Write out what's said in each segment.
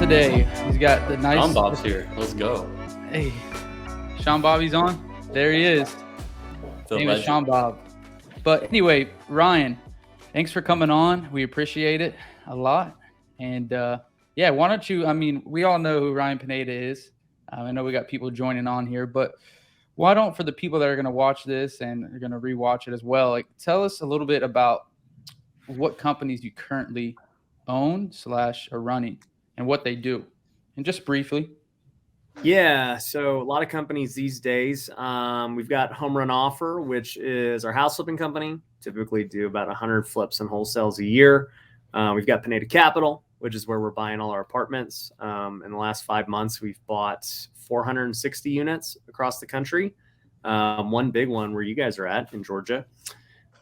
today. He's got the nice. Sean Bob's here. Let's go. Hey, Sean Bobby's on. There he is. The Name is Sean Bob. But anyway, Ryan, thanks for coming on. We appreciate it a lot. And yeah, why don't you? I mean, we all know who Ryan Pineda is. I know we got people joining on here, but why don't, for the people that are going to watch this and are going to rewatch it as well, like tell us a little bit about what companies you currently own / are running and what they do, and just briefly. Yeah, so a lot of companies these days. We've got Home Run Offer, which is our house flipping company. Typically do about 100 flips and wholesales a year. We've got Pineda Capital, which is where we're buying all our apartments. In the last 5 months, we've bought 460 units across the country. One big one where you guys are at in Georgia.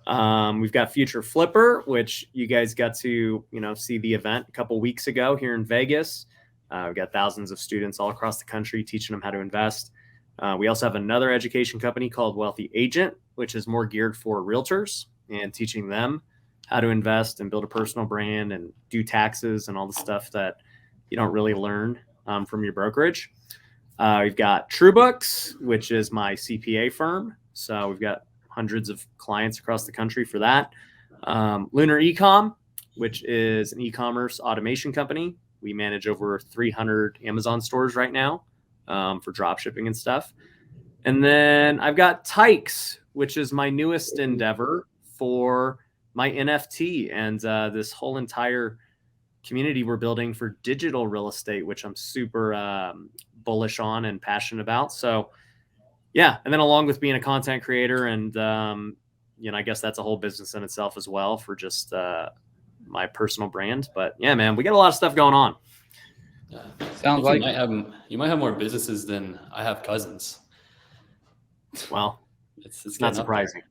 We've got Future Flipper, which you guys got to, see the event a couple weeks ago here in Vegas. We've got thousands of students all across the country teaching them how to invest. We also have another education company called Wealthy Agent, which is more geared for realtors and teaching them how to invest and build a personal brand and do taxes and all the stuff that you don't really learn from your brokerage. We've got TrueBooks, which is my CPA firm. So we've got hundreds of clients across the country for that. Lunar Ecom, which is an e-commerce automation company. We manage over 300 Amazon stores right now for drop shipping and stuff. And then I've got Tykes, which is my newest endeavor for my NFT and this whole entire community we're building for digital real estate, which I'm super bullish on and passionate about. So yeah. And then along with being a content creator and, I guess that's a whole business in itself as well for just my personal brand. But yeah, man, we got a lot of stuff going on. Sounds like you might have more businesses than I have cousins. Well, it's not surprising.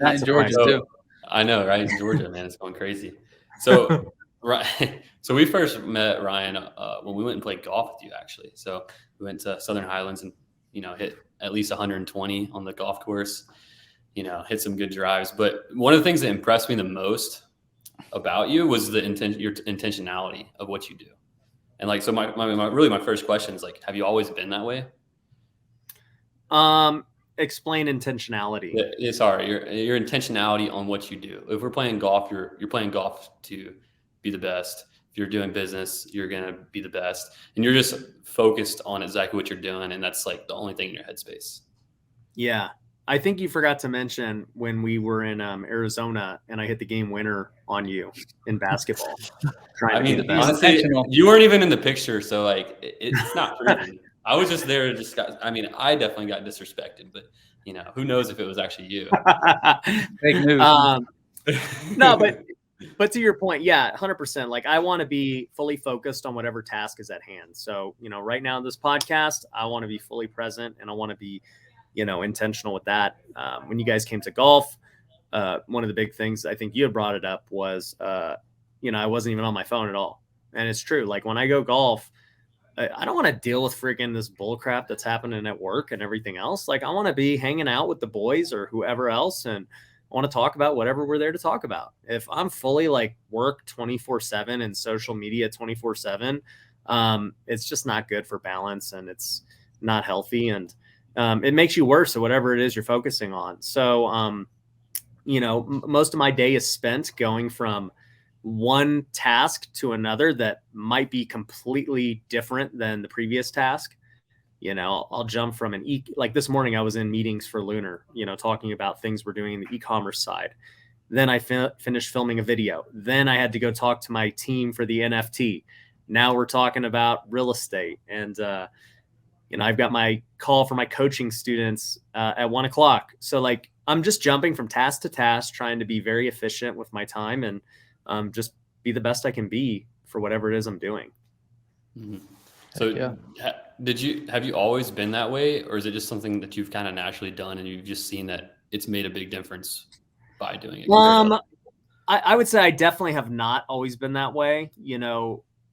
Not in Georgia too. I know, right? In Georgia, man, it's going crazy. So, right. So we first met Ryan when we went and played golf with you, actually. So we went to Southern Highlands and, hit at least 120 on the golf course, hit some good drives. But one of the things that impressed me the most about you was your intentionality of what you do. And like, so my first question is like, have you always been that way? Explain intentionality. Yeah, sorry, your intentionality on what you do. If we're playing golf, you're playing golf to be the best. If you're doing business, you're going to be the best. And you're just focused on exactly what you're doing. And that's like the only thing in your headspace. Yeah. I think you forgot to mention when we were in Arizona and I hit the game winner on you in basketball. Honestly, you weren't even in the picture. So like, it's not proven. I was just there. I definitely got disrespected, but who knows if it was actually you. Fake news. No, but to your point, yeah, 100%. Like I want to be fully focused on whatever task is at hand. So, right now in this podcast, I want to be fully present and I want to be, intentional with that. When you guys came to golf, one of the big things I think you had brought it up was, I wasn't even on my phone at all. And it's true. Like when I go golf, I don't want to deal with freaking this bull crap that's happening at work and everything else. Like I want to be hanging out with the boys or whoever else. And I want to talk about whatever we're there to talk about. If I'm fully like work 24/7 and social media 24/7, it's just not good for balance and it's not healthy. And it makes you worse at whatever it is you're focusing on. So, most of my day is spent going from one task to another that might be completely different than the previous task. I'll jump from like this morning, I was in meetings for Lunar, talking about things we're doing in the e-commerce side. Then I finished filming a video. Then I had to go talk to my team for the NFT. Now we're talking about real estate. And, I've got my call for my coaching students at 1:00. So like, I'm just jumping from task to task, trying to be very efficient with my time and just be the best I can be for whatever it is I'm doing. Mm-hmm. So have you always been that way, or is it just something that you've kind of naturally done and you've just seen that it's made a big difference by doing it? I would say I definitely have not always been that way.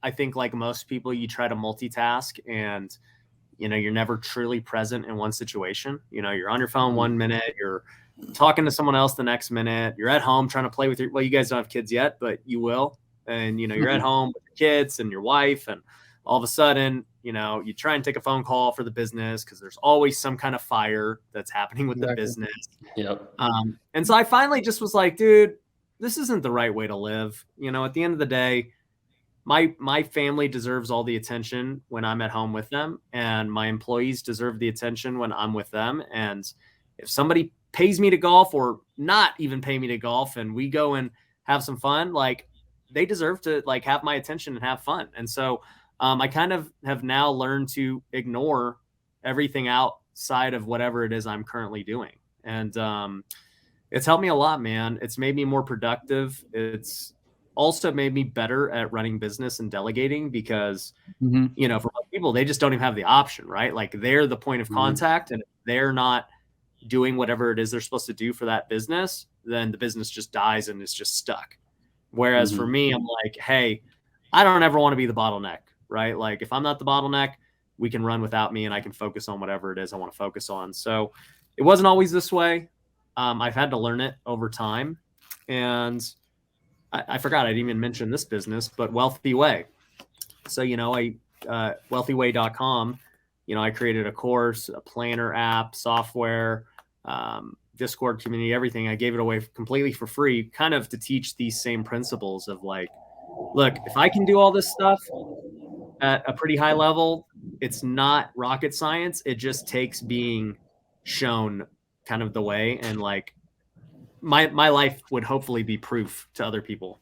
I think like most people, you try to multitask and, you're never truly present in one situation. You're on your phone 1 minute, you're talking to someone else the next minute, you're at home trying to play with you guys don't have kids yet, but you will. And, you're at home with your kids and your wife, and all of a sudden, you know, you try and take a phone call for the business because there's always some kind of fire that's happening with the business. Yep. And so I finally just was like, dude, this isn't the right way to live. You know, at the end of the day, my family deserves all the attention when I'm at home with them, and my employees deserve the attention when I'm with them. And if somebody pays me to golf or not even pay me to golf and we go and have some fun, like they deserve to like have my attention and have fun. And so I kind of have now learned to ignore everything outside of whatever it is I'm currently doing. And it's helped me a lot, man. It's made me more productive. It's also made me better at running business and delegating because, you know, for most people, they just don't even have the option, right? Like they're the point of contact, and if they're not doing whatever it is they're supposed to do for that business, then the business just dies and it's just stuck. Whereas for me, I'm like, hey, I don't ever want to be the bottleneck, right? Like if I'm not the bottleneck, we can run without me and I can focus on whatever it is I want to focus on. So it wasn't always this way. I've had to learn it over time. And I forgot, I didn't even mention this business, but Wealthy Way. So, you know, wealthyway.com, you know, I created a course, a planner app, software, Discord community, everything. I gave it away completely for free, kind of to teach these same principles of like, look, if I can do all this stuff at a pretty high level, it's not rocket science. It just takes being shown kind of the way, and like my life would hopefully be proof to other people.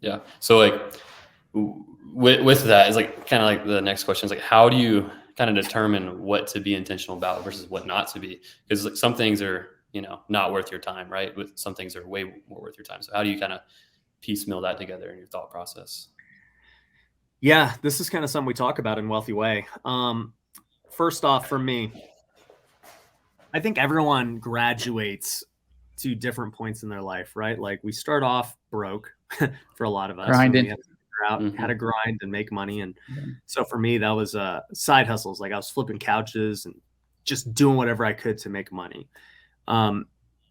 Yeah. So like with that is like kind of like the next question is like, how do you kind of determine what to be intentional about versus what not to be? Because like some things are, you know, not worth your time, right? With some things are way more worth your time. So how do you kind of piecemeal that together in your thought process? Yeah, this is kind of something we talk about in Wealthy Way. First off, for me, I think everyone graduates to different points in their life, right? Like we start off broke for a lot of us. Grinding. We have to figure out how to grind and make money. And so for me, that was side hustles. Like I was flipping couches and just doing whatever I could to make money.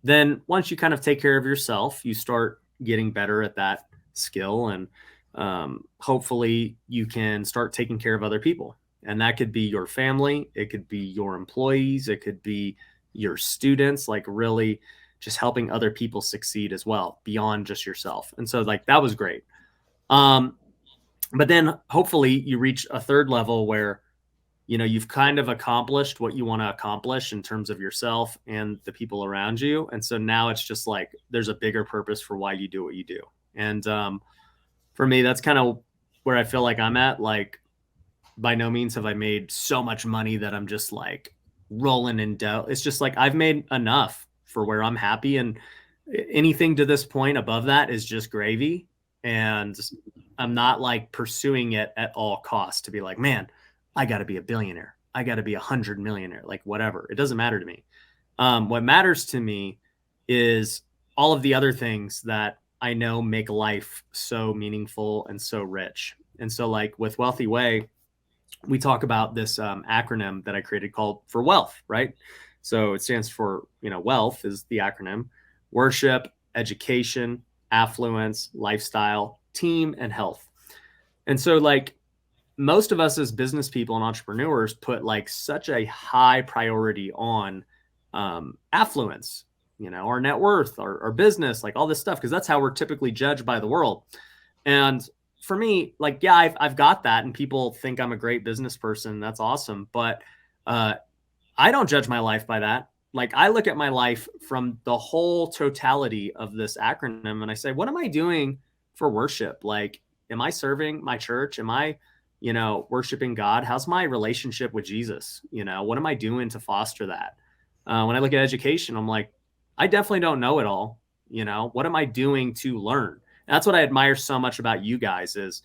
Then once you kind of take care of yourself, you start getting better at that skill. And hopefully you can start taking care of other people. And that could be your family. It could be your employees. It could be your students, like really just helping other people succeed as well, beyond just yourself. And so like, that was great. But then hopefully you reach a third level where, you know, you've kind of accomplished what you want to accomplish in terms of yourself and the people around you. And so now it's just like, there's a bigger purpose for why you do what you do. And for me, that's kind of where I feel like I'm at. Like, by no means have I made so much money that I'm just like rolling in dough. It's just like I've made enough for where I'm happy, and anything to this point above that is just gravy. And I'm not like pursuing it at all costs to be like, man, I got to be a billionaire. I got to be 100 millionaire, like whatever. It doesn't matter to me. What matters to me is all of the other things that I know make life so meaningful and so rich. And so like with Wealthy Way, we talk about this acronym that I created called for wealth, right? So it stands for, you know, wealth is the acronym: worship, education, affluence, lifestyle, team, and health. And so like most of us as business people and entrepreneurs put like such a high priority on affluence, you know, our net worth, our business, like all this stuff, because that's how we're typically judged by the world. And for me, like, yeah, I've got that, and people think I'm a great business person. That's awesome. But I don't judge my life by that. Like I look at my life from the whole totality of this acronym, and I say, what am I doing for worship? Like, am I serving my church? Am I, you know, worshiping God? How's my relationship with Jesus? You know, what am I doing to foster that? When I look at education, I'm like, I definitely don't know it all. You know, what am I doing to learn? And that's what I admire so much about you guys is,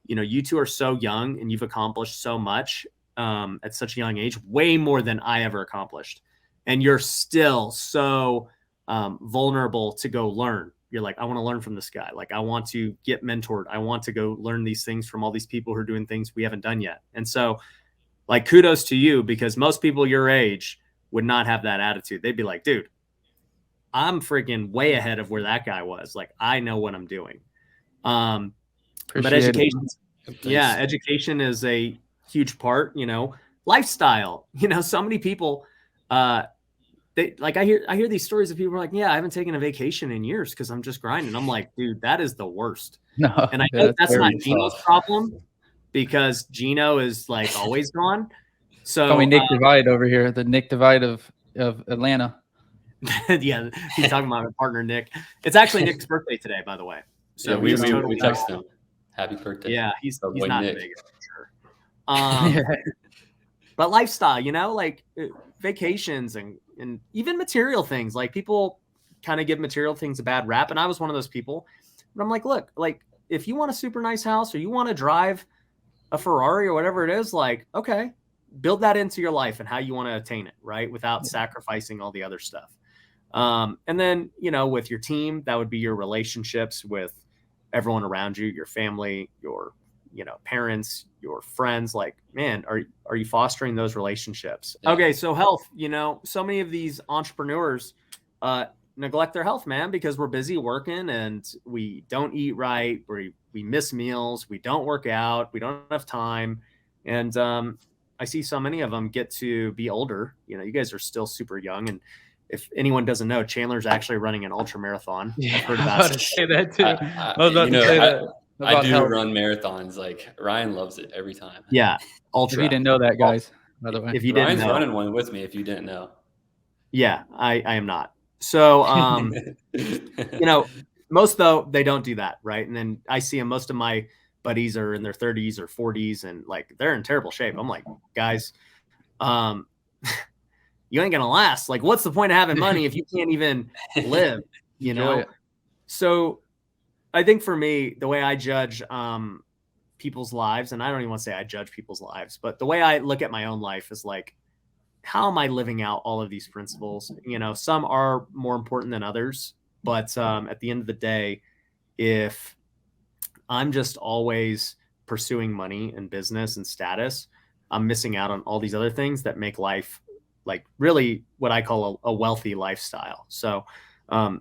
you know, you two are so young and you've accomplished so much at such a young age, way more than I ever accomplished. And you're still so vulnerable to go learn. You're like, I want to learn from this guy. Like, I want to get mentored. I want to go learn these things from all these people who are doing things we haven't done yet. And so like, kudos to you, because most people your age would not have that attitude. They'd be like, dude, I'm freaking way ahead of where that guy was. Like, I know what I'm doing. But Appreciate it. education, yeah, education is a huge part, lifestyle, so many people, they like, I hear these stories of people like, yeah, I haven't taken a vacation in years because I'm just grinding. I'm like, dude, that is the worst. No, And I know that's that's not very Gino's tough. problem because Gino is like always gone. Call me So Nick Divide over here, the Nick Divide of Atlanta. yeah, he's talking about my partner Nick. It's actually Nick's birthday today, by the way. So yeah, we totally text him. Happy birthday. Yeah, he's boy not Nick. in Vegas for sure. But lifestyle, like vacations and even material things. Like people kind of give material things a bad rap, and I was one of those people. But I'm like, look, like if you want a super nice house or you want to drive a Ferrari or whatever it is, like, okay, build that into your life and how you want to attain it, right? Without sacrificing all the other stuff. And then, with your team, that would be your relationships with everyone around you, your family, your, parents, your friends. Like, man, are you fostering those relationships? Yeah. Okay. So health, so many of these entrepreneurs, neglect their health, man, because we're busy working and we don't eat right. We miss meals. We don't work out. We don't have time. And, I see so many of them get to be older. You guys are still super young. And if anyone doesn't know, Chandler's actually running an ultra marathon. Yeah, I've heard I about was about to say that too. I was about to say that. I do run marathons. Like Ryan loves it every time. Yeah, If ultra. you didn't know that, guys, by the way. If you didn't Ryan's know, running one with me. If you didn't know. Yeah, I am not. So, most though they don't do that, right? And then I see them. Most of my buddies are in their 30s or 40s, and like they're in terrible shape. I'm like, guys, you ain't gonna last. Like, what's the point of having money if you can't even live? So, I think for me, the way I judge people's lives, and I don't even want to say I judge people's lives, but the way I look at my own life is like, how am I living out all of these principles? Some are more important than others, but at the end of the day, if I'm just always pursuing money and business and status, I'm missing out on all these other things that make life like really what I call a wealthy lifestyle. So, I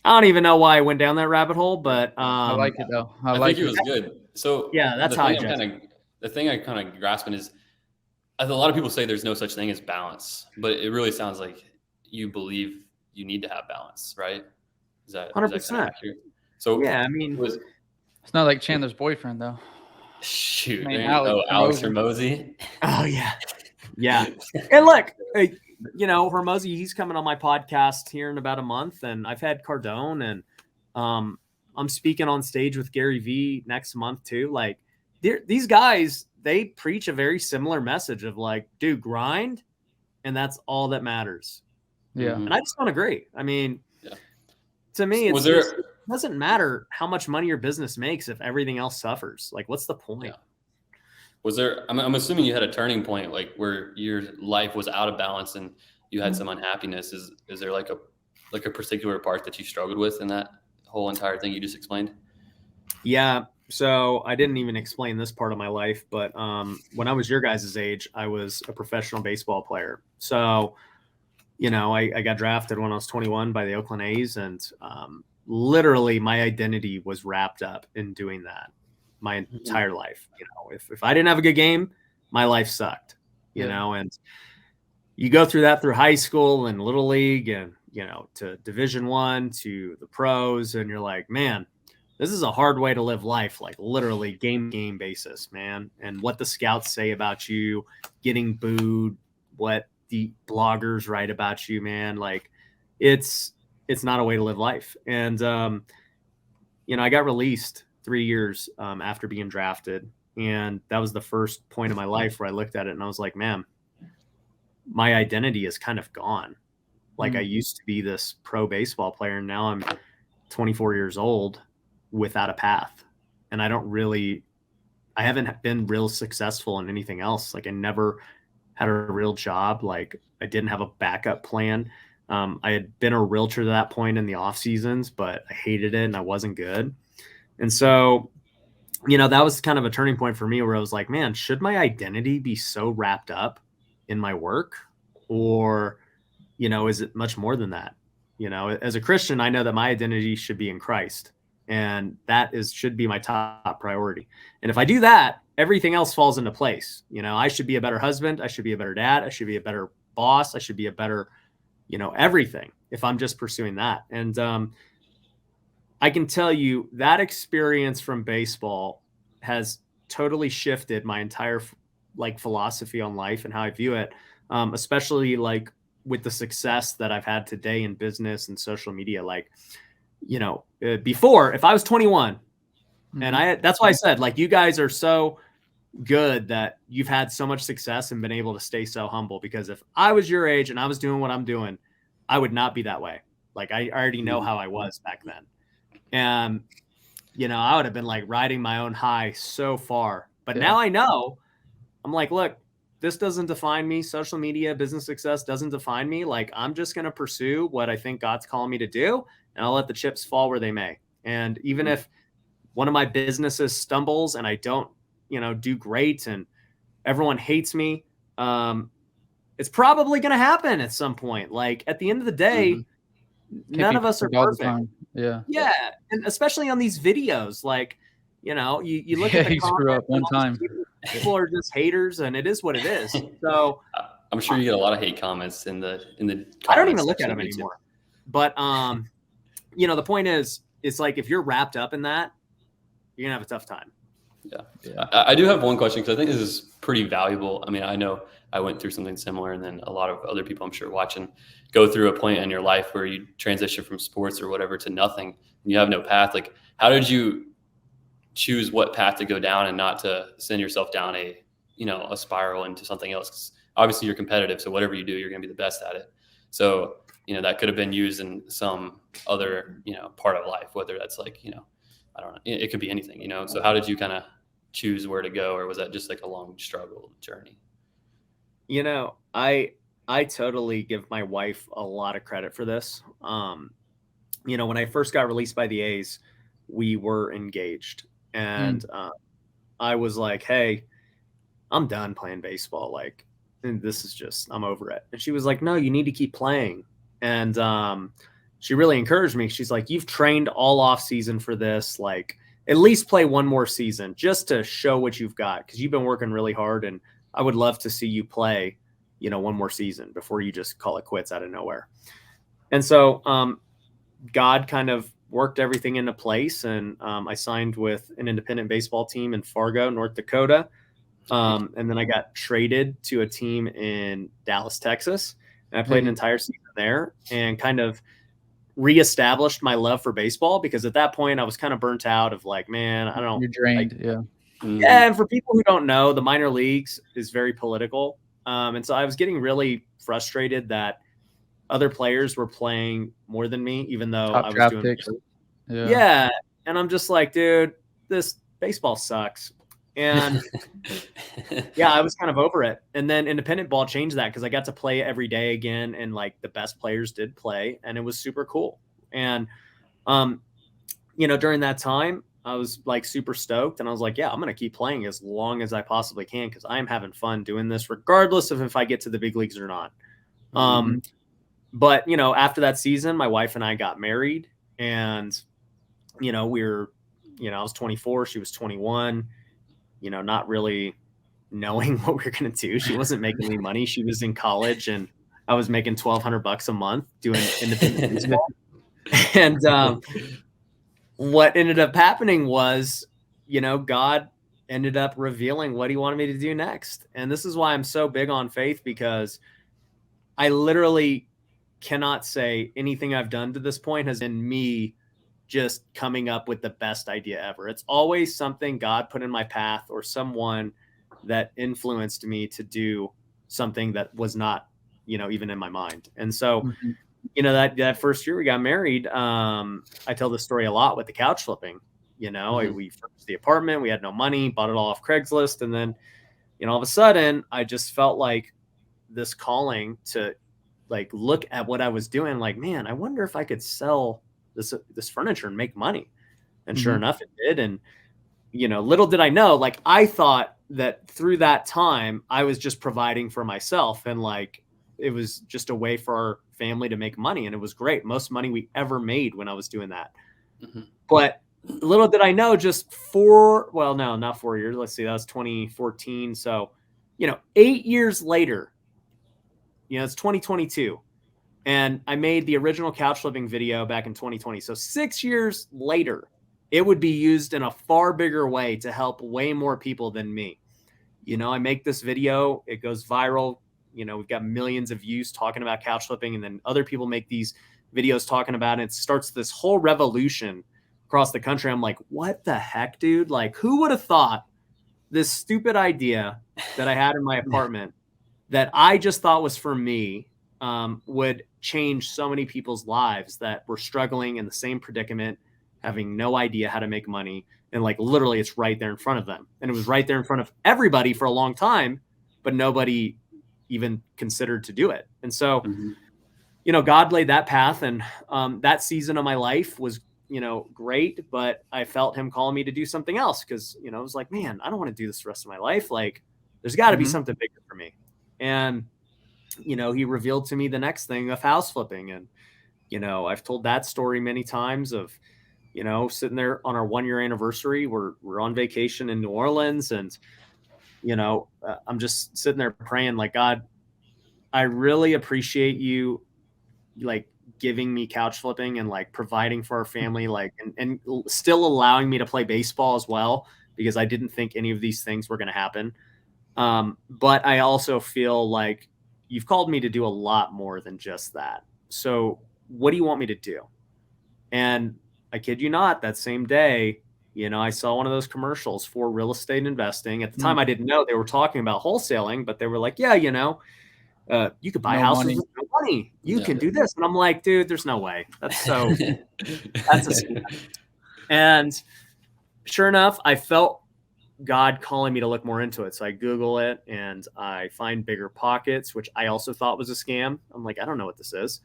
don't even know why I went down that rabbit hole, but I like it though. I think it was good. So yeah, that's how I judge it. The thing I kind of grasping is, a lot of people say there's no such thing as balance, but it really sounds like you believe you need to have balance, right? Is that 100%? Accurate? So yeah, I mean, it's not like Chandler's boyfriend though. Shoot, I mean, Alex Hermosi. Oh yeah, yeah. And look, Hermosi, he's coming on my podcast here in about a month, and I've had Cardone, and I'm speaking on stage with Gary Vee next month too. Like, these guys, they preach a very similar message of like, dude, grind, and that's all that matters. Yeah, and I just don't agree. I mean, to me, it doesn't matter how much money your business makes if everything else suffers. Like, what's the point? Yeah. Was there? I'm assuming you had a turning point, like where your life was out of balance and you had some unhappiness. Is there like a particular part that you struggled with in that whole entire thing you just explained? Yeah. So I didn't even explain this part of my life, but when I was your guys' age, I was a professional baseball player. So, I got drafted when I was 21 by the Oakland A's, and literally my identity was wrapped up in doing that my entire life. If I didn't have a good game, my life sucked, and you go through that through high school and little league and, to Division I, to the pros. And you're like, man, this is a hard way to live life, like literally game basis, man. And what the scouts say about you, getting booed, what the bloggers write about you, man. Like it's not a way to live life. And, I got released 3 years after being drafted. And that was the first point in my life where I looked at it and I was like, man, my identity is kind of gone. Like I used to be this pro baseball player, and now I'm 24 years old without a path. And I haven't been real successful in anything else. Like I never had a real job. Like I didn't have a backup plan. I had been a realtor to that point in the off seasons, but I hated it and I wasn't good. And so, that was kind of a turning point for me where I was like, man, should my identity be so wrapped up in my work, or, is it much more than that? As a Christian, I know that my identity should be in Christ. And that should be my top priority. And if I do that, everything else falls into place. I should be a better husband. I should be a better dad. I should be a better boss. I should be a better, everything if I'm just pursuing that. And I can tell you that experience from baseball has totally shifted my entire philosophy on life and how I view it, especially with the success that I've had today in business and social media. Before, if I was 21, and that's why I said, you guys are so good that you've had so much success and been able to stay so humble, because if I was your age and I was doing what I'm doing, I would not be that way. I already know how I was back then. And, I would have been riding my own high so far, but now I know. I'm look, this doesn't define me. Social media, business success doesn't define me. I'm just going to pursue what I think God's calling me to do, and I'll let the chips fall where they may. And even if one of my businesses stumbles and I don't, do great and everyone hates me, it's probably going to happen at some point. At the end of the day, none of us are perfect. Yeah. And especially on these videos, you look at the you screw up one time. People are just haters, and it is what it is. So I'm sure you get a lot of hate comments in the I don't even look at them anymore. But the point is, it's if you're wrapped up in that, you're gonna have a tough time. Yeah. I do have one question, because I think this is pretty valuable. I mean, I know I went through something similar, and then a lot of other people, I'm sure, watching go through a point in your life where you transition from sports or whatever to nothing, and you have no path. How did you choose what path to go down and not to send yourself down a spiral into something else? 'Cause obviously you're competitive, so whatever you do, you're going to be the best at it. So, that could have been used in some other, part of life, whether that's I don't know, it could be anything, So how did you kind of choose where to go, or was that just a long struggle journey? I totally give my wife a lot of credit for this. When I first got released by the A's, we were engaged. And I was like, hey, I'm done playing baseball. And this is just, I'm over it. And she was like, no, you need to keep playing. And she really encouraged me. She's like, you've trained all off season for this. At least play one more season just to show what you've got, because you've been working really hard. And I would love to see you play, one more season before you just call it quits out of nowhere. And so God kind of worked everything into place, and I signed with an independent baseball team in Fargo, North Dakota, and then I got traded to a team in Dallas, Texas, and I played an entire season there and kind of reestablished my love for baseball, because at that point I was kind of burnt out of man, I don't. You're drained, yeah. Yeah, and for people who don't know, the minor leagues is very political, and so I was getting really frustrated that other players were playing more than me, even though I was doing picks. Yeah. And I'm just like, dude, this baseball sucks. And I was kind of over it. And then independent ball changed that, because I got to play every day again. And the best players did play, and it was super cool. And, during that time, I was super stoked, and I was like, yeah, I'm going to keep playing as long as I possibly can, because I'm having fun doing this, regardless of if I get to the big leagues or not. But, after that season, my wife and I got married, and, we were, I was 24, she was 21, not really knowing what we were going to do. She wasn't making any money. She was in college, and I was making $1,200 a month doing independent baseball. And what ended up happening was, God ended up revealing what he wanted me to do next. And this is why I'm so big on faith, because I literally cannot say anything I've done to this point has been me just coming up with the best idea ever. It's always something God put in my path, or someone that influenced me to do something that was not, even in my mind. And so, that first year we got married, I tell this story a lot with the couch flipping. We furnished the apartment, we had no money, bought it all off Craigslist. And then, all of a sudden I just felt like this calling to look at what I was doing. Man, I wonder if I could sell this furniture and make money. And sure enough, it did. And, little did I know, I thought that through that time I was just providing for myself, and it was just a way for our family to make money. And it was great. Most money we ever made when I was doing that. But little did I know, just not 4 years. Let's see, that was 2014. So, 8 years later, it's 2022. And I made the original couch flipping video back in 2020. So 6 years later, it would be used in a far bigger way to help way more people than me. I make this video, it goes viral. We've got millions of views talking about couch flipping, and then other people make these videos talking about it. It starts this whole revolution across the country. I'm like, what the heck, dude? Like, who would have thought this stupid idea that I had in my apartment that I just thought was for me would change so many people's lives that were struggling in the same predicament, having no idea how to make money. And like, literally it's right there in front of them. And it was right there in front of everybody for a long time, but nobody even considered to do it. And so, God laid that path, and that season of my life was, great, but I felt him calling me to do something else. Cause I was like, man, I don't want to do this the rest of my life. Like, there's gotta be something bigger for me. And, he revealed to me the next thing of house flipping. And, I've told that story many times of, sitting there on our 1 year anniversary, we're on vacation in New Orleans, and, I'm just sitting there praying like, God, I really appreciate you, like, giving me couch flipping and like providing for our family, like, and still allowing me to play baseball as well, because I didn't think any of these things were going to happen. But I also feel like you've called me to do a lot more than just that. So what do you want me to do? And I kid you not, that same day, I saw one of those commercials for real estate investing. At the time, I didn't know they were talking about wholesaling, but they were like, yeah, you could buy houses with no money. You can do this. And I'm like, dude, there's no way. That's a scam. And sure enough, I felt God calling me to look more into it. So I Google it and I find Bigger Pockets, which I also thought was a scam. I'm like, I don't know what this is.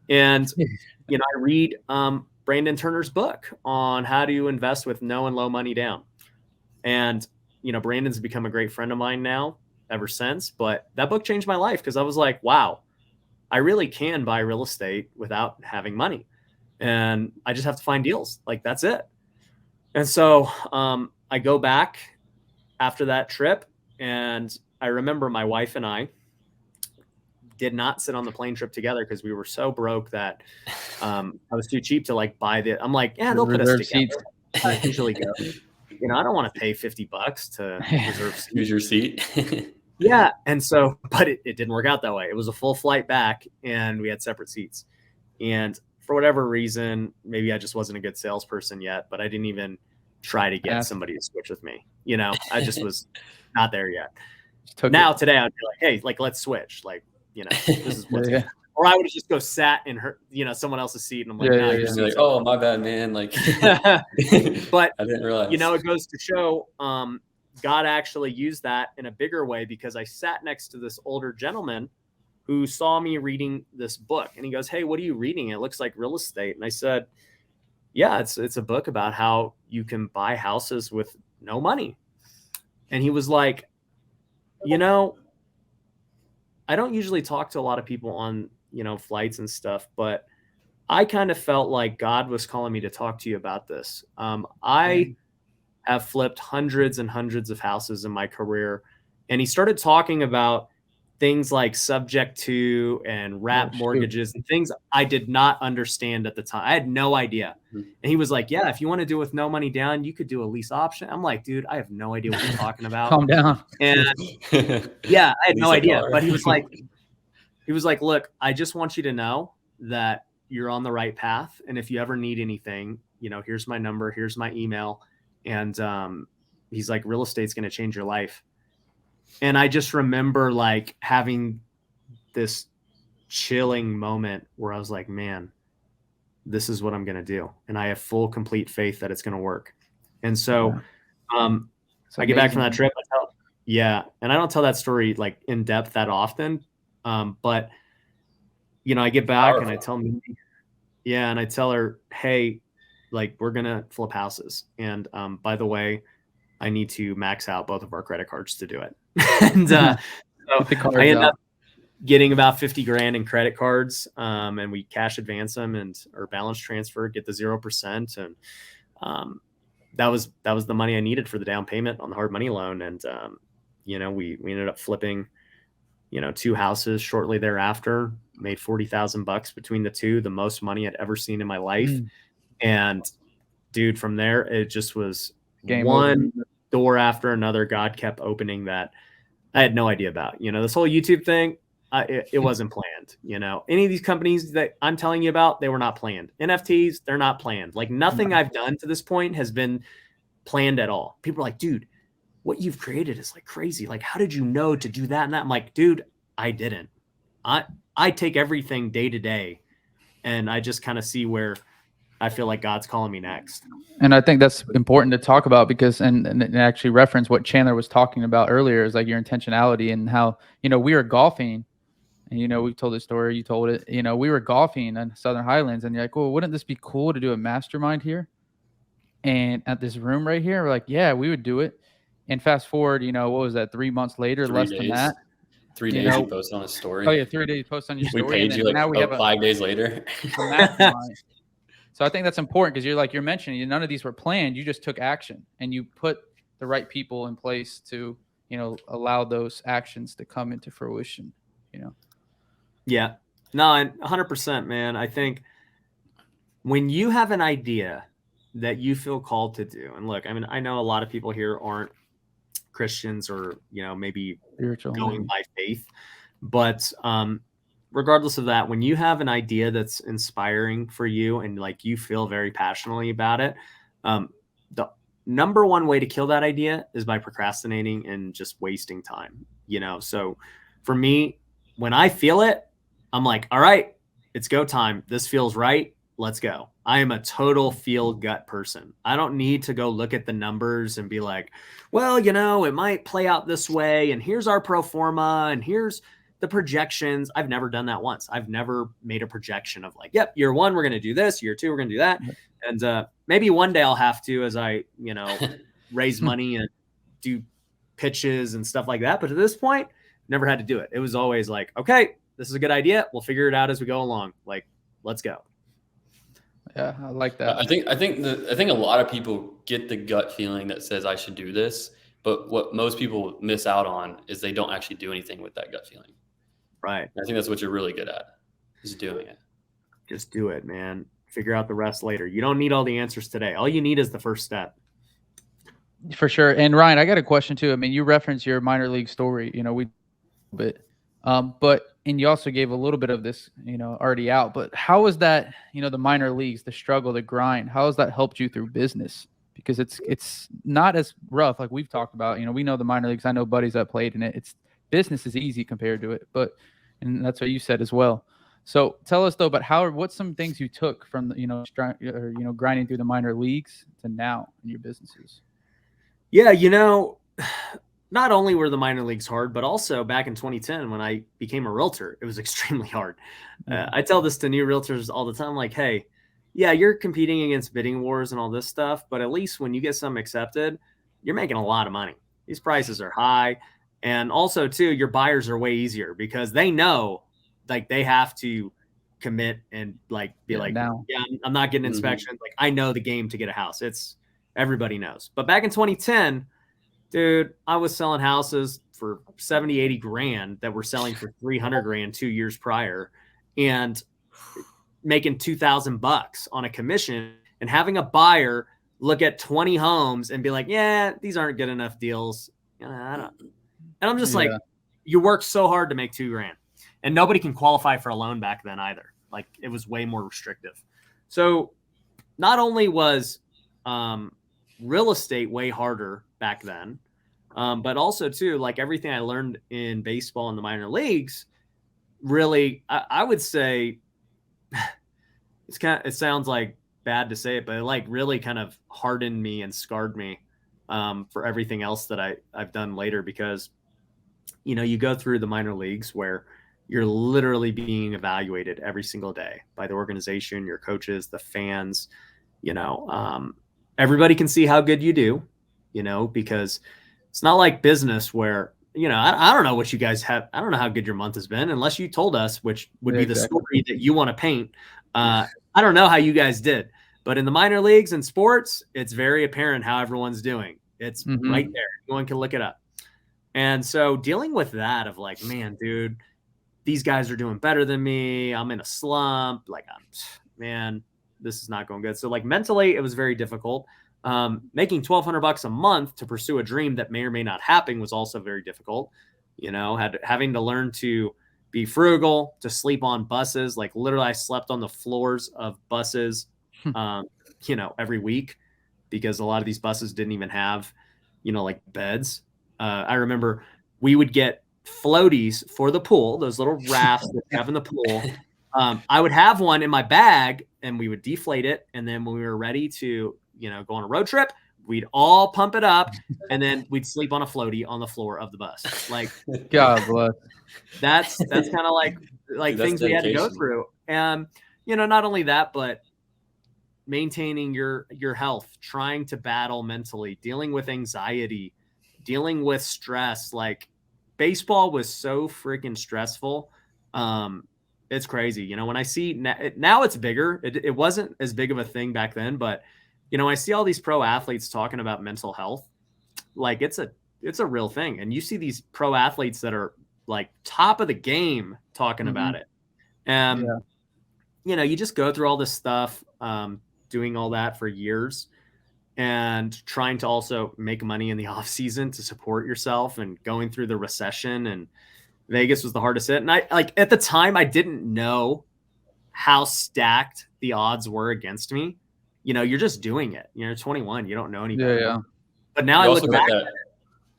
And, I read Brandon Turner's book on how to invest with no and low money down. And, Brandon's become a great friend of mine now ever since. But that book changed my life, because I was like, wow, I really can buy real estate without having money. And I just have to find deals. Like, that's it. And so I go back after that trip, and I remember my wife and I did not sit on the plane trip together because we were so broke that I was too cheap to like buy the. I'm like, yeah, they'll put us together. I usually go. I don't want to pay $50 to reserve seats. Use your seat. Yeah. And so, but it didn't work out that way. It was a full flight back, and we had separate seats. And for whatever reason, maybe I just wasn't a good salesperson yet, but I didn't even try to get somebody to switch with me. I just was not there yet. Today I'd be like, hey, like, let's switch. Like, this is what's or I would just go sat in her, someone else's seat, and I'm like, you're like, oh, my bad, man. Like, but I didn't realize. It goes to show God actually used that in a bigger way, because I sat next to this older gentleman who saw me reading this book, and he goes, hey, what are you reading? It looks like real estate. And I said, yeah, it's a book about how you can buy houses with no money. And he was like, I don't usually talk to a lot of people on, flights and stuff, but I kind of felt like God was calling me to talk to you about this. I have flipped hundreds and hundreds of houses in my career. And he started talking about things like subject to and wrap mortgages and things I did not understand at the time. I had no idea. And he was like, yeah, if you want to do it with no money down, you could do a lease option. I'm like, dude, I have no idea what you're talking about. Calm down. And yeah, I had no idea. But he was like, look, I just want you to know that you're on the right path. And if you ever need anything, here's my number, here's my email. And he's like, real estate's going to change your life. And I just remember like having this chilling moment where I was like, man, this is what I'm going to do. And I have full, complete faith that it's going to work. And so I get back from that trip. And I don't tell that story like in depth that often. But I get back and I tell Mindy, and I tell her, hey, like, we're going to flip houses. And by the way, I need to max out both of our credit cards to do it. And so I ended up getting about 50 grand in credit cards, and we cash advance them or balance transfer, get the 0%. that was the money I needed for the down payment on the hard money loan. And, you know, we ended up flipping, you know, 2 houses shortly thereafter, made $40,000 between the two, the most money I'd ever seen in my life. And dude, from there, it just was Game one door after another. God kept opening that I had no idea about. You know, this whole YouTube thing, it wasn't planned. You know, any of these companies that I'm telling you about, they were not planned. NFTs, they're not planned. Like nothing I've done to this point has been planned at all. People are like, dude, what you've created is like crazy. Like, how did you know to do that and that? I'm like, dude, I didn't. I take everything day to day, and I just kind of see where I feel like God's calling me next. And I think that's important to talk about because, and actually reference what Chandler was talking about earlier is like your intentionality and how, you know, we were golfing and, you know, we've told this story, you told it, you know, we were golfing in Southern Highlands and you're like, well, wouldn't this be cool to do a mastermind here? And at this room right here, we're like, yeah, we would do it. And fast forward, you know, what was that? 3 months later, 3 less days. than that. 3 days you posted on a story. Oh yeah, 3 days post on your story. We paid you like now we have 5 days later. a mastermind. So I think that's important because you're mentioning none of these were planned. You just took action and you put the right people in place to, you know, allow those actions to come into fruition, you know? Yeah, no, and 100%, man. I think when you have an idea that you feel called to do, and look, I mean, I know a lot of people here aren't Christians or, you know, maybe Spiritual, going by faith, but, regardless of that, when you have an idea that's inspiring for you and like you feel very passionately about it, the number one way to kill that idea is by procrastinating and just wasting time, you know? So for me, when I feel it, I'm like, all right, it's go time. This feels right. Let's go. I am a total feel gut person. I don't need to go look at the numbers and be like, well, you know, it might play out this way. And here's our pro forma and here's the projections. I've never done that once. I've never made a projection of like, yep, year 1, we're going to do this. Year 2, we're going to do that. And maybe one day I'll have to, as I, you know, raise money and do pitches and stuff like that. But at this point, never had to do it. It was always like, okay, this is a good idea. We'll figure it out as we go along. Like, let's go. Yeah, I like that. I think a lot of people get the gut feeling that says I should do this, but what most people miss out on is they don't actually do anything with that gut feeling. Right. I think that's what you're really good at, is doing it. Just do it, man. Figure out the rest later. You don't need all the answers today. All you need is the first step. For sure. And Ryan, I got a question too. I mean, you referenced your minor league story, you know, and you also gave a little bit of this, you know, already out, but how was that, you know, the minor leagues, the struggle, the grind, how has that helped you through business? Because it's not as rough. Like we've talked about, you know, we know the minor leagues. I know buddies that played in it. It's business is easy compared to it, and that's what you said as well. So tell us though, about what's some things you took from the, you know, grinding through the minor leagues to now in your businesses? Yeah. You know, not only were the minor leagues hard, but also back in 2010, when I became a realtor, it was extremely hard. I tell this to new realtors all the time, like, hey, yeah, you're competing against bidding wars and all this stuff, but at least when you get some accepted, you're making a lot of money. These prices are high. And also too, your buyers are way easier because they know like they have to commit and like be like, now. yeah, I'm not getting inspections. Like I know the game to get a house. It's everybody knows. But back in 2010, dude, I was selling houses for 70, 80 grand that were selling for 300 grand 2 years prior and making $2,000 on a commission and having a buyer look at 20 homes and be like, yeah, these aren't good enough deals. And I'm just like, you work so hard to make $2 grand and nobody can qualify for a loan back then either. Like it was way more restrictive. So not only was real estate way harder back then, but also too, like everything I learned in baseball in the minor leagues, really, I would say it sounds like bad to say it, but it like really kind of hardened me and scarred me for everything else that I've done later, because, you know, you go through the minor leagues where you're literally being evaluated every single day by the organization, your coaches, the fans, you know, everybody can see how good you do, you know, because it's not like business where, you know, I don't know what you guys have. I don't know how good your month has been unless you told us, which would be the story that you want to paint. I don't know how you guys did, But in the minor leagues and sports, it's very apparent how everyone's doing. It's Mhm. right there. Anyone can look it up. And so dealing with that of like, man, dude, these guys are doing better than me. I'm in a slump. Like, man, this is not going good. So like mentally, it was very difficult. Making $1,200 a month to pursue a dream that may or may not happen was also very difficult. You know, having to learn to be frugal, to sleep on buses. Like literally, I slept on the floors of buses, you know, every week because a lot of these buses didn't even have, you know, like beds. I remember we would get floaties for the pool, those little rafts that you have in the pool. I would have one in my bag and we would deflate it. And then when we were ready to, you know, go on a road trip, we'd all pump it up and then we'd sleep on a floaty on the floor of the bus. Like, God bless. that's kind of like Dude, things we had to go dedication. through. And, you know, not only that, but maintaining your health, trying to battle mentally, dealing with anxiety, dealing with stress. Like baseball was so freaking stressful. It's crazy. You know, when I see now it's bigger. It wasn't as big of a thing back then, but you know, I see all these pro athletes talking about mental health. Like it's a real thing. And you see these pro athletes that are like top of the game talking about it. And, Yeah. you know, you just go through all this stuff, doing all that for years and trying to also make money in the off season to support yourself and going through the recession. And Vegas was the hardest hit. And I like at the time, I didn't know how stacked the odds were against me. You know, you're just doing it. You're 21. You don't know any better. Yeah. But now You I also look got back. that.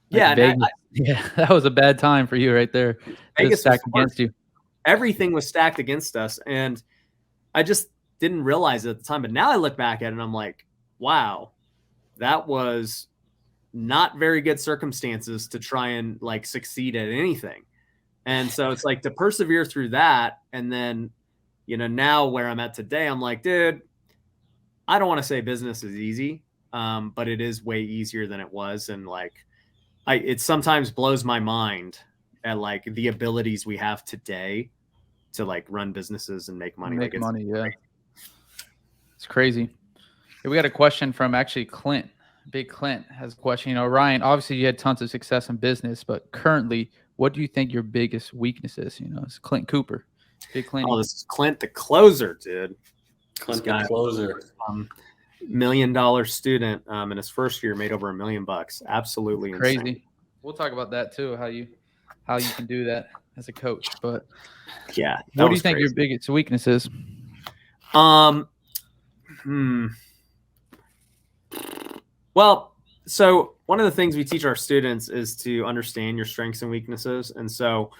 Yeah. and Vegas. Yeah. That was a bad time for you right there. Vegas Just stacked was against you. everything was stacked against us. And I just didn't realize it at the time. But now I look back at it and I'm like, wow, that was not very good circumstances to try and like succeed at anything. And so it's like to persevere through that. And then, you know, now where I'm at today, I'm like, dude, I don't want to say business is easy, but it is way easier than it was. And like, it sometimes blows my mind at like the abilities we have today to like run businesses and make money. Make like money. Yeah. It's crazy. Yeah, we got a question from actually Clint. Big Clint has a question. You know, Ryan, obviously you had tons of success in business, but currently, what do you think your biggest weakness is? You know, it's Clint Cooper. Big Clint. Oh, this is Clint the closer, dude. Clint the closer. $1 million student in his first year made over $1 million. Absolutely Crazy. insane. We'll talk about that too, how you can do that as a coach. But Yeah. what do you think your biggest weakness is? Well, so one of the things we teach our students is to understand your strengths and weaknesses. And so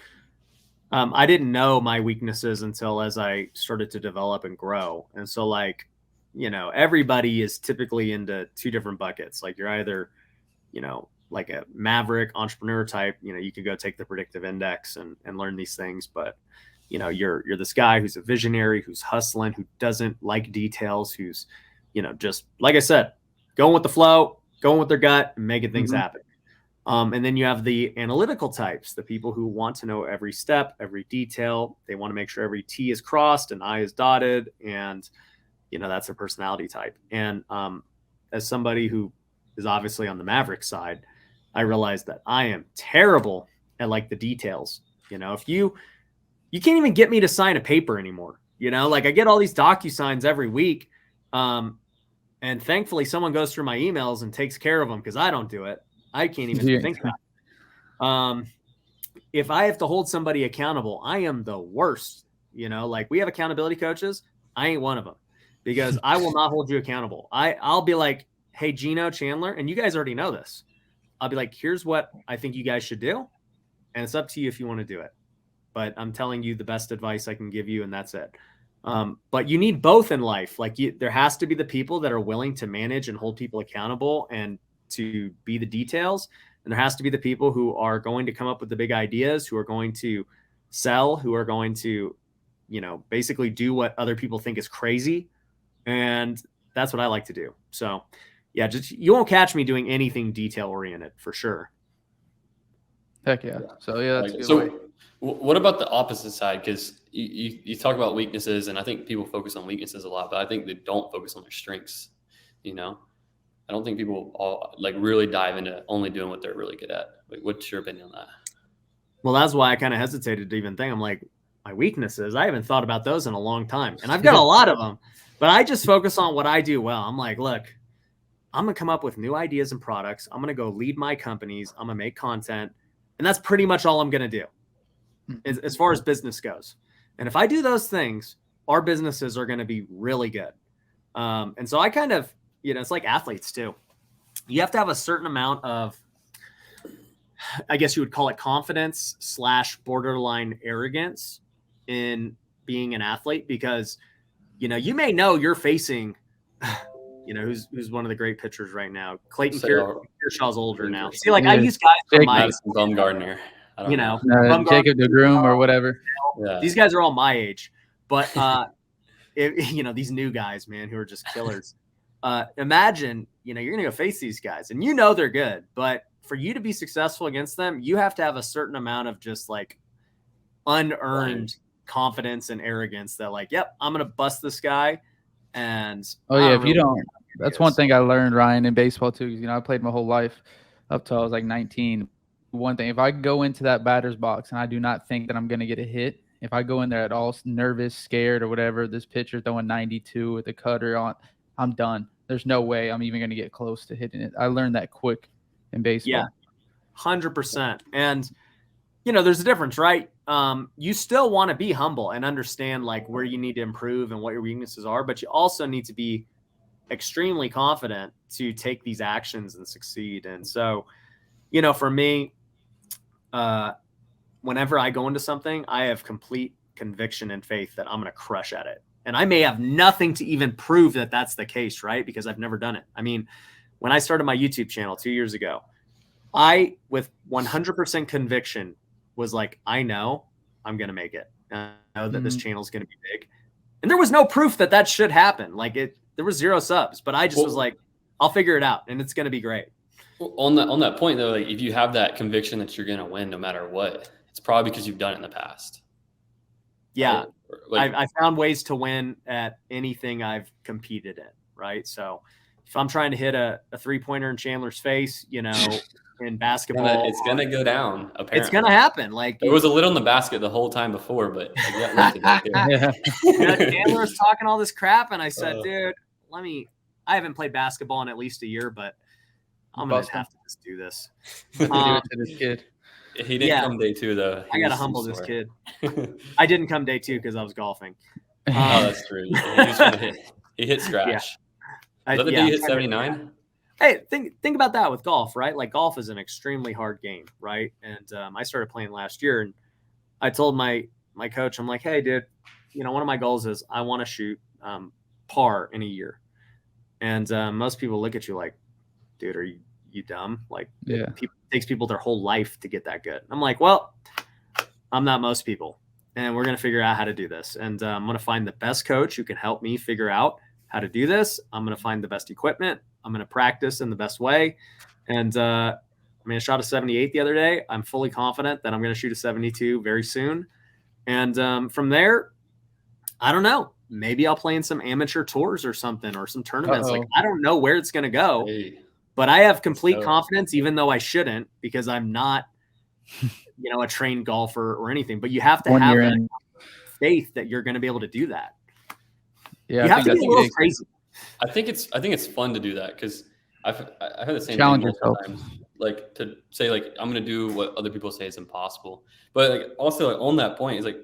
I didn't know my weaknesses until as I started to develop and grow. And so like, you know, everybody is typically into two different buckets. Like you're either, you know, like a maverick entrepreneur type, you know, you could go take the predictive index and learn these things. But, you know, you're this guy who's a visionary, who's hustling, who doesn't like details, who's, you know, just like I said, going with the flow, going with their gut and making things happen. And then you have the analytical types, the people who want to know every step, every detail. They want to make sure every T is crossed and I is dotted. And, you know, that's their personality type. And as somebody who is obviously on the maverick side, I realized that I am terrible at like the details. You know, if you can't even get me to sign a paper anymore, you know, like I get all these DocuSigns every week. And thankfully someone goes through my emails and takes care of them because I don't do it. I can't even think about it. If I have to hold somebody accountable, I am the worst. You know, like we have accountability coaches. I ain't one of them because I will not hold you accountable. I'll be like, hey, Gino, Chandler, and you guys already know this. I'll be like, here's what I think you guys should do. And it's up to you if you want to do it. But I'm telling you the best advice I can give you, and that's it. But you need both in life. Like there has to be the people that are willing to manage and hold people accountable and to be the details. And there has to be the people who are going to come up with the big ideas, who are going to sell, who are going to, you know, basically do what other people think is crazy. And that's what I like to do. So yeah, just, you won't catch me doing anything detail oriented for sure. Heck yeah. So yeah, that's a good So way. What about the opposite side? Because you talk about weaknesses, and I think people focus on weaknesses a lot, but I think they don't focus on their strengths. I don't think people all like really dive into only doing what they're really good at. Like, what's your opinion on that? Well, that's why I kind of hesitated to even think. I'm like, my weaknesses, I haven't thought about those in a long time. And I've got a lot of them, but I just focus on what I do well. I'm like, look, I'm going to come up with new ideas and products. I'm going to go lead my companies. I'm going to make content. And that's pretty much all I'm going to do as far as business goes. And if I do those things, our businesses are going to be really good. And so I kind of, it's like athletes too. You have to have a certain amount of, I guess you would call it confidence / borderline arrogance in being an athlete, because, you may know you're facing, who's one of the great pitchers right now. Clayton Kershaw's older now. See, like I use guys from my, Bumgarner, Jacob DeGrom or whatever. Yeah. These guys are all my age, but these new guys, man, who are just killers. Imagine, you're going to go face these guys and they're good, but for you to be successful against them, you have to have a certain amount of just like unearned confidence and arrogance that like, yep, I'm going to bust this guy. And if you don't, that's one thing I learned, Ryan, in baseball too. I played my whole life up till I was like 19. One thing, if I go into that batter's box and I do not think that I'm going to get a hit, if I go in there at all nervous, scared or whatever, this pitcher's throwing 92 with a cutter on, I'm done. There's no way I'm even going to get close to hitting it. I learned that quick in baseball. Yeah, 100%. And, there's a difference, right? You still want to be humble and understand like where you need to improve and what your weaknesses are, but you also need to be extremely confident to take these actions and succeed. And so, for me, whenever I go into something, I have complete conviction and faith that I'm going to crush at it. And I may have nothing to even prove that that's the case, right? Because I've never done it. I mean, when I started my YouTube channel 2 years ago, I, with 100% conviction, was like, I know I'm going to make it. I know that this channel is going to be big. And there was no proof that that should happen. Like there was 0 subs, but I just was like, I'll figure it out and it's going to be great. On that point though, like if you have that conviction that you're going to win no matter what, it's probably because you've done it in the past. Yeah. Right? Like, I found ways to win at anything I've competed in. Right. So if I'm trying to hit a 3-pointer in Chandler's face, in basketball, it's going to go down. Apparently. It's going to happen. Like there was a lid on the basket the whole time before, but I got lifted right there. Chandler was talking all this crap. And I said, dude, I haven't played basketball in at least a year, but I'm going to have to just do this. Do it to this kid. He didn't come day 2 though. I got to humble this kid. I didn't come day 2 because I was golfing. Oh, that's true. He hit scratch. Yeah. The other day you hit 79? Hey, think about that with golf, right? Like golf is an extremely hard game, right? And I started playing last year, and I told my coach, I'm like, hey, dude, one of my goals is I want to shoot par in a year. And most people look at you like, dude, are you dumb? Like, it takes people their whole life to get that good. I'm like, well, I'm not most people, and we're going to figure out how to do this. And I'm going to find the best coach who can help me figure out how to do this. I'm going to find the best equipment. I'm going to practice in the best way. And I shot a 78 the other day. I'm fully confident that I'm going to shoot a 72 very soon. And from there, I don't know. Maybe I'll play in some amateur tours or something, or some tournaments. Like, I don't know where it's going to go, but I have complete confidence, even though I shouldn't, because I'm not, a trained golfer or anything. But you have to have that faith that you're going to be able to do that. Yeah, you have to be a little crazy. I think it's fun to do that, because I've had the same challenge thing multiple yourself. times. Like to say like I'm going to do what other people say is impossible, but like also like, on that point is like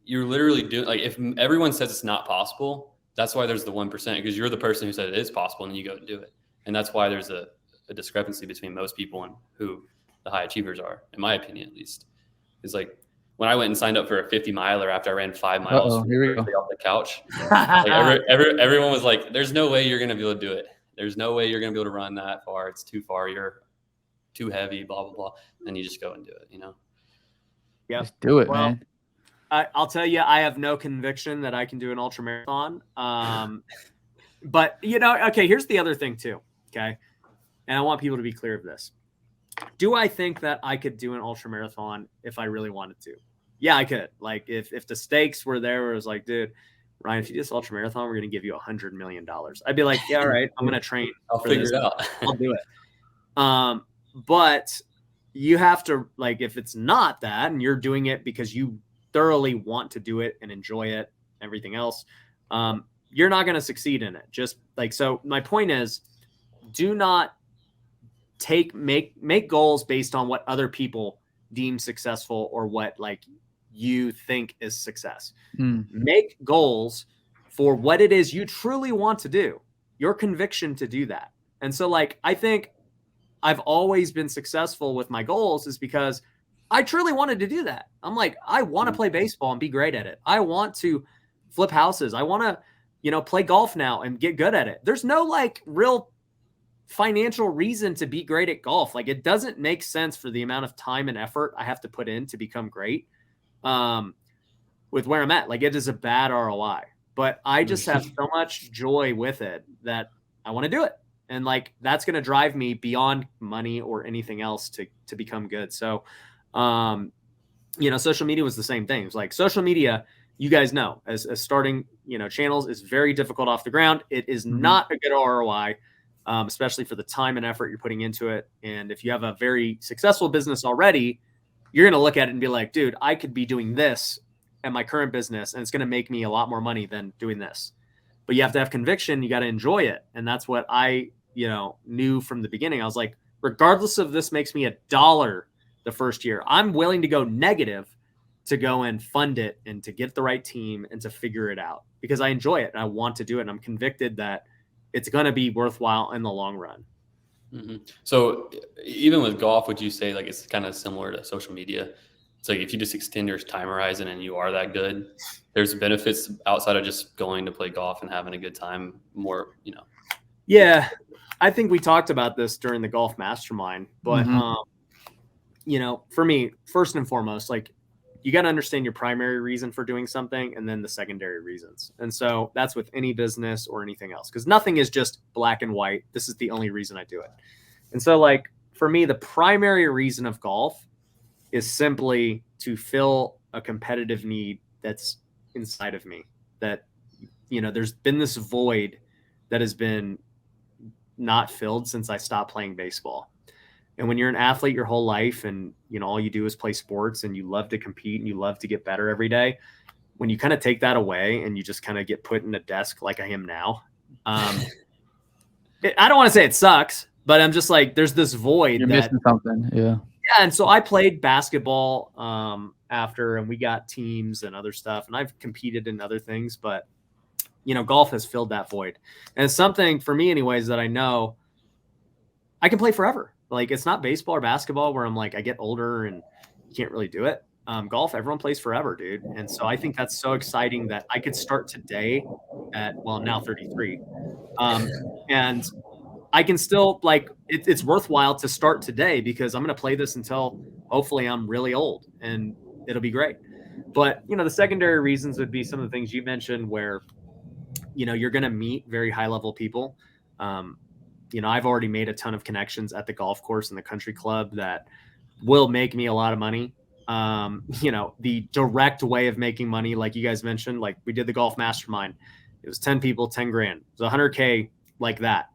you're literally doing, like if everyone says it's not possible, that's why there's the 1%, because you're the person who said it is possible and you go and do it, and that's why there's a discrepancy between most people and who the high achievers are, in my opinion at least. Is like when I went and signed up for a 50 miler after I ran 5 miles here we go. off the couch, like everyone was like, there's no way you're going to be able to do it. There's no way you're going to be able to run that far. It's too far. You're too heavy, blah, blah, blah. And you just go and do it, Yeah. Just do it, man. I'll tell you, I have no conviction that I can do an ultra marathon. But okay, here's the other thing too. Okay. And I want people to be clear of this. Do I think that I could do an ultra marathon if I really wanted to? Yeah, I could. Like if the stakes were there, where it was like, dude, Ryan, if you do this ultra marathon, we're going to give you $100 million. I'd be like, yeah, all right, I'm going to train. I'll figure it out. I'll do it. But you have to, like, if it's not that and you're doing it because you thoroughly want to do it and enjoy it, everything else, you're not going to succeed in it. Just like, so my point is, do not make goals based on what other people deem successful or what like you think is success. Make goals for what it is you truly want to do, your conviction to do that. And so like, I think I've always been successful with my goals is because I truly wanted to do that. I'm like, I want to play baseball and be great at it. I want to flip houses. I want to, play golf now and get good at it. There's no like real financial reason to be great at golf. Like it doesn't make sense for the amount of time and effort I have to put in to become great. With where I'm at, like it is a bad ROI, but I just have so much joy with it that I want to do it. And like, that's going to drive me beyond money or anything else to become good. So, social media was the same thing. It was like social media, you guys know, as starting, channels is very difficult off the ground. It is not a good ROI, especially for the time and effort you're putting into it. And if you have a very successful business already, you're going to look at it and be like, dude, I could be doing this at my current business and it's going to make me a lot more money than doing this. But you have to have conviction. You got to enjoy it. And that's what I, knew from the beginning. I was like, regardless of this makes me $1 the first year, I'm willing to go negative to go and fund it and to get the right team and to figure it out because I enjoy it and I want to do it. And I'm convicted that it's going to be worthwhile in the long run. Mm-hmm. So even with golf, would you say like it's kind of similar to social media? It's like if you just extend your time horizon and you are that good, there's benefits outside of just going to play golf and having a good time more, Yeah, I think we talked about this during the golf mastermind, but, for me, first and foremost, like you got to understand your primary reason for doing something and then the secondary reasons. And so that's with any business or anything else, because nothing is just black and white. This is the only reason I do it. And so like for me, the primary reason of golf is simply to fill a competitive need that's inside of me that, there's been this void that has been not filled since I stopped playing baseball. And when you're an athlete your whole life and, all you do is play sports and you love to compete and you love to get better every day, when you kind of take that away and you just kind of get put in a desk like I am now, I don't want to say it sucks, but I'm just like, there's this void. You're missing something. Yeah. Yeah. And so I played basketball after, and we got teams and other stuff, and I've competed in other things, but golf has filled that void. And it's something for me anyways, that I know I can play forever. Like it's not baseball or basketball where I'm like, I get older and you can't really do it. Golf, everyone plays forever, dude. And so I think that's so exciting that I could start today I'm now 33. And I can still like, it's worthwhile to start today because I'm going to play this until hopefully I'm really old and it'll be great. But, the secondary reasons would be some of the things you mentioned where, you're going to meet very high level people. I've already made a ton of connections at the golf course and the country club that will make me a lot of money. The direct way of making money, like you guys mentioned, like we did the golf mastermind, it was 10 people, 10 grand, it was $100K like that,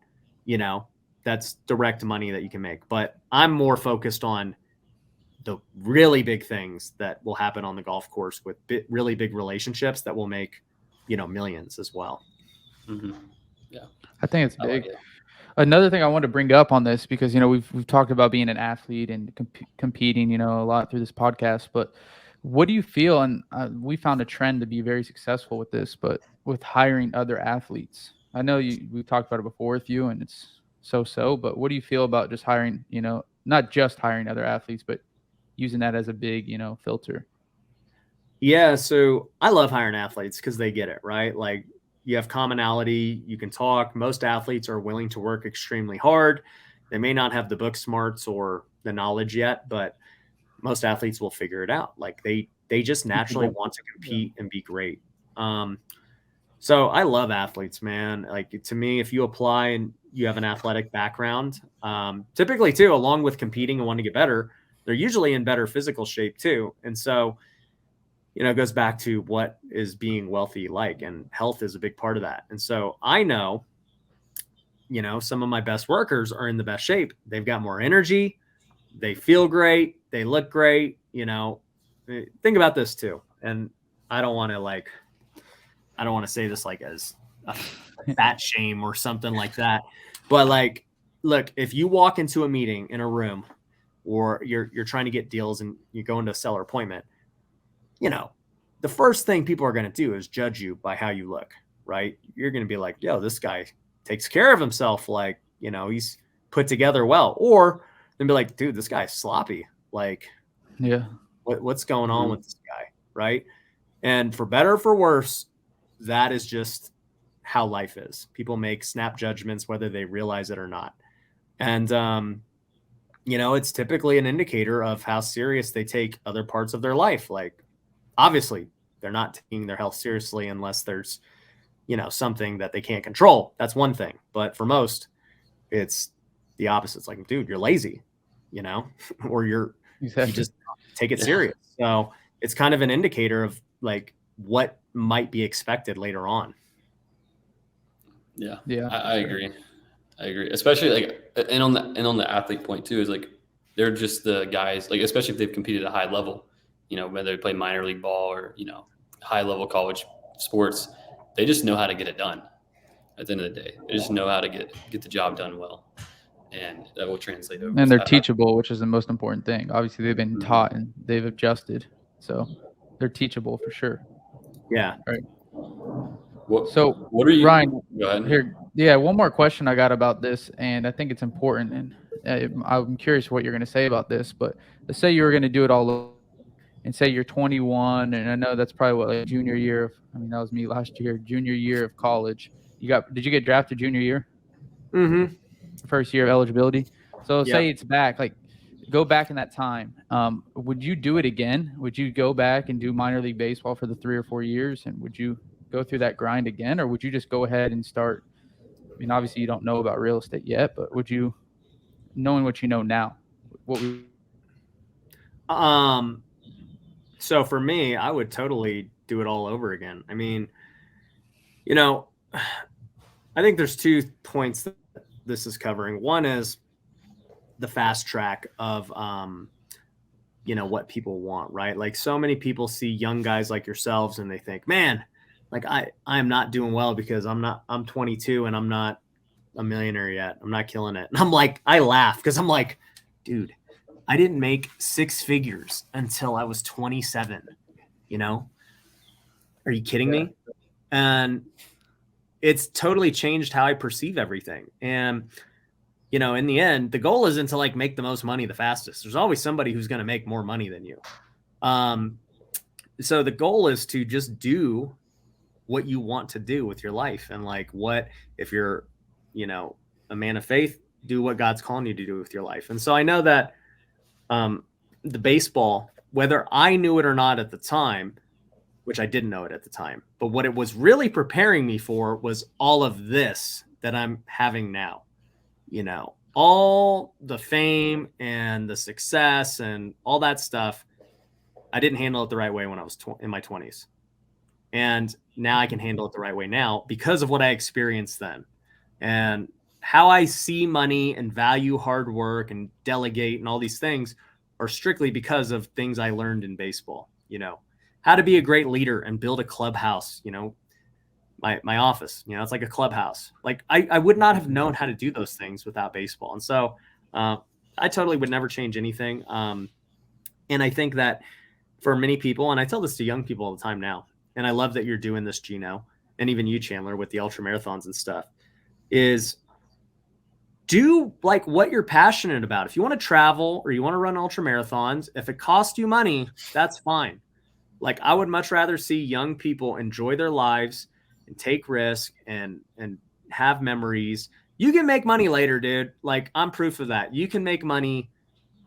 that's direct money that you can make. But I'm more focused on the really big things that will happen on the golf course with really big relationships that will make, millions as well. Mm-hmm. Yeah. I think it's big. Another thing I wanted to bring up on this, because, we've talked about being an athlete and competing, a lot through this podcast, but what do you feel? And we found a trend to be very successful with this, but with hiring other athletes. I know we've talked about it before with you and it's so, but what do you feel about just hiring, not just hiring other athletes, but using that as a big, filter? Yeah. So I love hiring athletes because they get it, right? Like you have commonality, you can talk. Most athletes are willing to work extremely hard. They may not have the book smarts or the knowledge yet, but most athletes will figure it out. Like they just naturally want to compete and be great. So I love athletes, man. Like, to me, if you apply and you have an athletic background, typically too, along with competing and wanting to get better, they're usually in better physical shape too. And so, it goes back to what is being wealthy like, and health is a big part of that. And so I know, some of my best workers are in the best shape. They've got more energy. They feel great. They look great. Think about this too. And I don't want to say this like as a fat shame or something like that. But like, look, if you walk into a meeting in a room, or you're trying to get deals and you go into a seller appointment, the first thing people are going to do is judge you by how you look, right? You're going to be like, yo, this guy takes care of himself. Like, he's put together well. Or then be like, dude, this guy's sloppy. Like, Yeah. what's going on with this guy, right? And for better or for worse, that is just how life is. People make snap judgments, whether they realize it or not. And, it's typically an indicator of how serious they take other parts of their life. Like, obviously, they're not taking their health seriously unless there's, something that they can't control. That's one thing. But for most, it's the opposite. It's like, dude, you're lazy, or you just take it serious. So it's kind of an indicator of like what might be expected later on. Yeah. I agree. Especially like, and on the athlete point too, is like, they're just the guys, like, especially if they've competed at a high level, whether they play minor league ball or, high level college sports, they just know how to get it done at the end of the day. They just know how to get the job done well. And that will translate over. And they're teachable, which is the most important thing. Obviously, they've been taught and they've adjusted. So they're teachable for sure. Yeah. Right. What are you, Ryan, go ahead. Here, yeah, one more question I got about this, and I think it's important, and I'm curious what you're going to say about this. But let's say you were going to do it all over, and say you're 21, and I know that's probably what, like, junior year. That was me last year, junior year of college. Did you get drafted junior year? Mm-hmm. First year of eligibility. So Yep. say it's back, like, go back in that time. Would you do it again? Would you go back and do minor league baseball for the 3 or 4 years, and would you go through that grind again, or would you just go ahead and start? Obviously you don't know about real estate yet, but would you, knowing what you know now, what would? So for me, I would totally do it all over again. I think there's 2 points that this is covering. One is the fast track of, what people want, right? Like, so many people see young guys like yourselves and they think, man, like, I'm not doing well because I'm 22 and I'm not a millionaire yet. I'm not killing it. And I'm like, I laugh because I'm like, dude, I didn't make 6 figures until I was 27. Are you kidding me? And it's totally changed how I perceive everything. And, in the end, the goal isn't to like make the most money the fastest. There's always somebody who's going to make more money than you. So the goal is to just do what you want to do with your life. And like, if you're, a man of faith, do what God's calling you to do with your life. And so I know that the baseball, whether I knew it or not at the time, which I didn't know it at the time, but what it was really preparing me for was all of this that I'm having now, all the fame and the success and all that stuff. I didn't handle it the right way when I was in my 20s. And now I can handle it the right way now because of what I experienced then. And how I see money and value hard work and delegate and all these things are strictly because of things I learned in baseball. How to be a great leader and build a clubhouse. My office, it's like a clubhouse. Like, I would not have known how to do those things without baseball. And so I totally would never change anything. And I think that for many people, and I tell this to young people all the time now, and I love that you're doing this, Gino, and even you, Chandler, with the ultra marathons and stuff, is do like what you're passionate about. If you want to travel or you want to run ultra marathons, if it costs you money, that's fine. Like, I would much rather see young people enjoy their lives and take risk and have memories. You can make money later, dude. Like, I'm proof of that. You can make money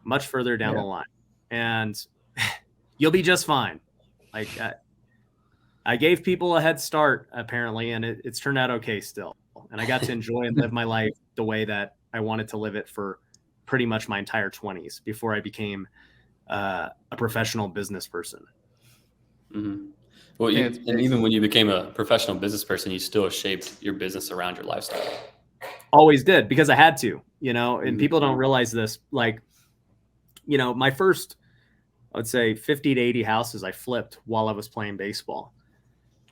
much further down the line, and you'll be just fine. Like, I gave people a head start apparently, and it's turned out okay still. And I got to enjoy and live my life the way that I wanted to live it for pretty much my entire 20s before I became a professional business person. Mm-hmm. Well, and even when you became a professional business person, you still shaped your business around your lifestyle. Always did, because I had to, and people don't realize this. Like, my first, I would say 50 to 80 houses I flipped while I was playing baseball,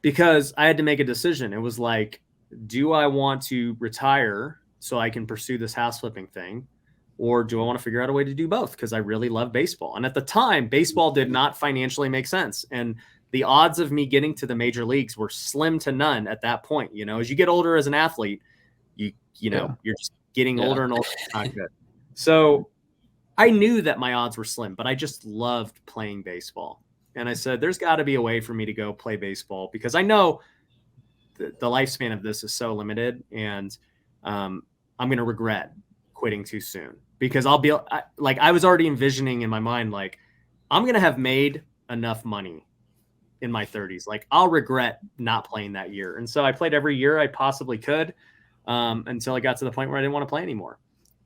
because I had to make a decision. It was like, do I want to retire so I can pursue this house flipping thing? Or do I want to figure out a way to do both? Because I really love baseball. And at the time, baseball did not financially make sense. And the odds of me getting to the major leagues were slim to none at that point. As you get older as an athlete, you're just getting older and older. Not good. So I knew that my odds were slim, but I just loved playing baseball. And I said, there's got to be a way for me to go play baseball, because I know the lifespan of this is so limited, and I'm going to regret quitting too soon, because I was already envisioning in my mind, like, I'm going to have made enough money in my 30s. Like, I'll regret not playing that year. And so I played every year I possibly could, until I got to the point where I didn't want to play anymore.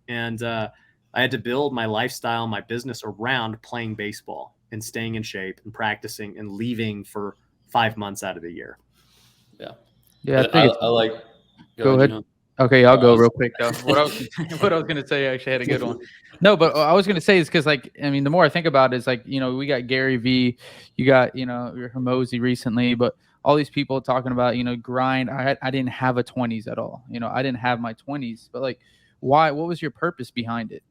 And I had to build my lifestyle, my business around playing baseball and staying in shape and practicing and leaving for 5 months out of the year. Yeah. I like. Go ahead. Okay, I'll go real quick though. What I was gonna say, I actually had a good one. No, but I was gonna say is because, like, I mean, the more I think about it, is like, we got Gary V, you got Hermosi recently, but all these people talking about grind. I didn't have a 20s at all. I didn't have my 20s, but like, why? What was your purpose behind it?